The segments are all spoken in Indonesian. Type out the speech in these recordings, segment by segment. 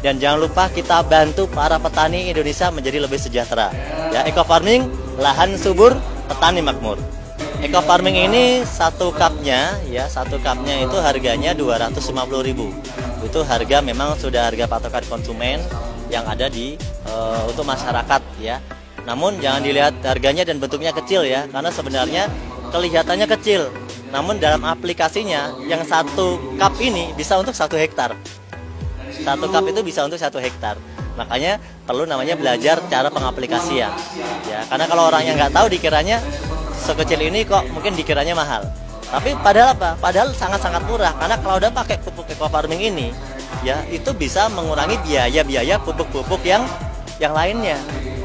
dan jangan lupa kita bantu para petani Indonesia menjadi lebih sejahtera. Ya, eco farming, lahan subur, petani makmur. Eco farming ini satu cupnya itu harganya 250.000. Itu harga memang sudah harga patokan konsumen yang ada di untuk masyarakat ya. Namun jangan dilihat harganya dan bentuknya kecil ya, karena sebenarnya kelihatannya kecil. Namun dalam aplikasinya yang satu cup ini bisa untuk 1 hektar. Satu cup itu bisa untuk 1 hektar. Makanya perlu namanya belajar cara pengaplikasian. Ya, karena kalau orang yang nggak tahu dikiranya sekecil ini kok mungkin dikiranya mahal. Tapi padahal apa? Padahal sangat-sangat murah. Karena kalau udah pakai pupuk eco farming ini, ya itu bisa mengurangi biaya-biaya pupuk-pupuk yang lainnya.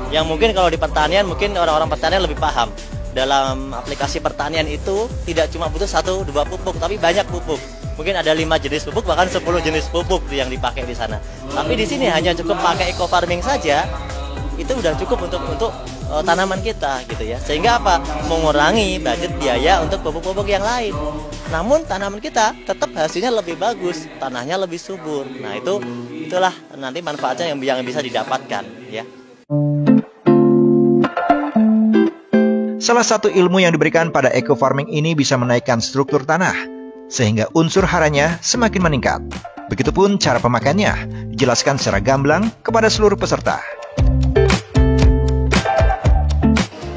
Yang mungkin kalau di pertanian mungkin orang-orang pertanian lebih paham. Dalam aplikasi pertanian itu tidak cuma butuh 1-2 pupuk, tapi banyak pupuk. Mungkin ada 5 jenis pupuk, bahkan 10 jenis pupuk yang dipakai di sana. Tapi di sini hanya cukup pakai eco farming saja, itu udah cukup untuk tanaman kita gitu ya. Sehingga apa? Mengurangi budget biaya untuk pupuk-pupuk yang lain. Namun tanaman kita tetap hasilnya lebih bagus, tanahnya lebih subur. Nah, itulah nanti manfaatnya yang bisa didapatkan ya. Salah satu ilmu yang diberikan pada eco farming ini bisa menaikkan struktur tanah, sehingga unsur haranya semakin meningkat. Begitupun cara pemakaiannya, dijelaskan secara gamblang kepada seluruh peserta.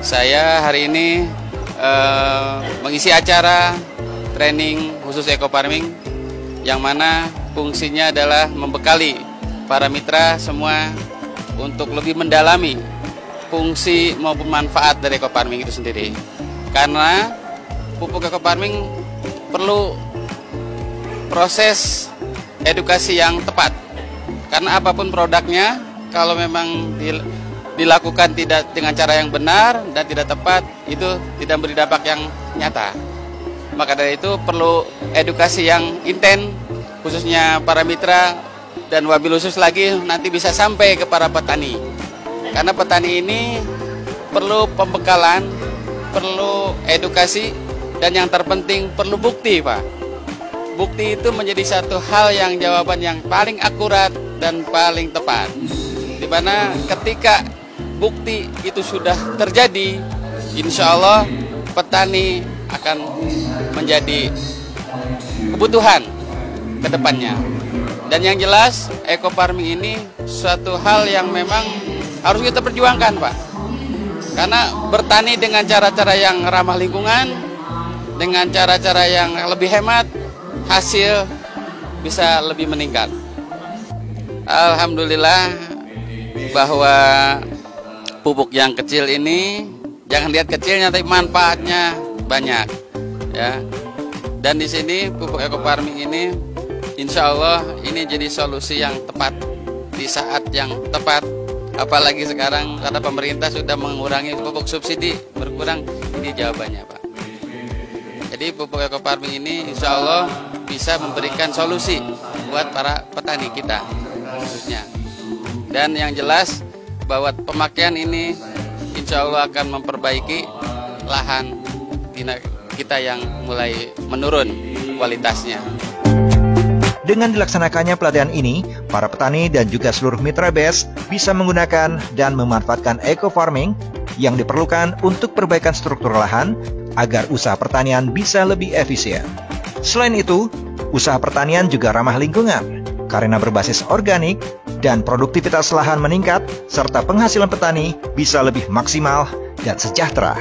Saya hari ini mengisi acara training khusus eco farming, yang mana fungsinya adalah membekali para mitra semua untuk lebih mendalami fungsi maupun manfaat dari eco farming itu sendiri. Karena pupuk eco farming perlu proses edukasi yang tepat. Karena apapun produknya, kalau memang dilakukan tidak dengan cara yang benar dan tidak tepat, itu tidak beri dampak yang nyata. Maka dari itu perlu edukasi yang intens, khususnya para mitra, dan wabil khusus lagi nanti bisa sampai ke para petani. Karena petani ini perlu pembekalan, perlu edukasi, dan yang terpenting perlu bukti, Pak. Bukti itu menjadi satu hal yang jawaban yang paling akurat dan paling tepat. Dimana ketika bukti itu sudah terjadi, insya Allah petani akan menjadi kebutuhan ke depannya. Dan yang jelas, eco farming ini suatu hal yang memang harus kita perjuangkan, Pak. Karena bertani dengan cara-cara yang ramah lingkungan, dengan cara-cara yang lebih hemat, hasil bisa lebih meningkat. Alhamdulillah bahwa pupuk yang kecil ini, jangan lihat kecilnya, tapi manfaatnya banyak, ya. Dan di sini pupuk eco farming ini, insya Allah ini jadi solusi yang tepat di saat yang tepat. Apalagi sekarang karena pemerintah sudah mengurangi pupuk subsidi, berkurang, ini jawabannya, Pak. Jadi pupuk eco farming ini insya Allah bisa memberikan solusi buat para petani kita khususnya. Dan yang jelas bahwa pemakaian ini insya Allah akan memperbaiki lahan kita yang mulai menurun kualitasnya. Dengan dilaksanakannya pelatihan ini, para petani dan juga seluruh mitra BES bisa menggunakan dan memanfaatkan eco farming yang diperlukan untuk perbaikan struktur lahan agar usaha pertanian bisa lebih efisien. Selain itu, usaha pertanian juga ramah lingkungan karena berbasis organik dan produktivitas lahan meningkat serta penghasilan petani bisa lebih maksimal dan sejahtera.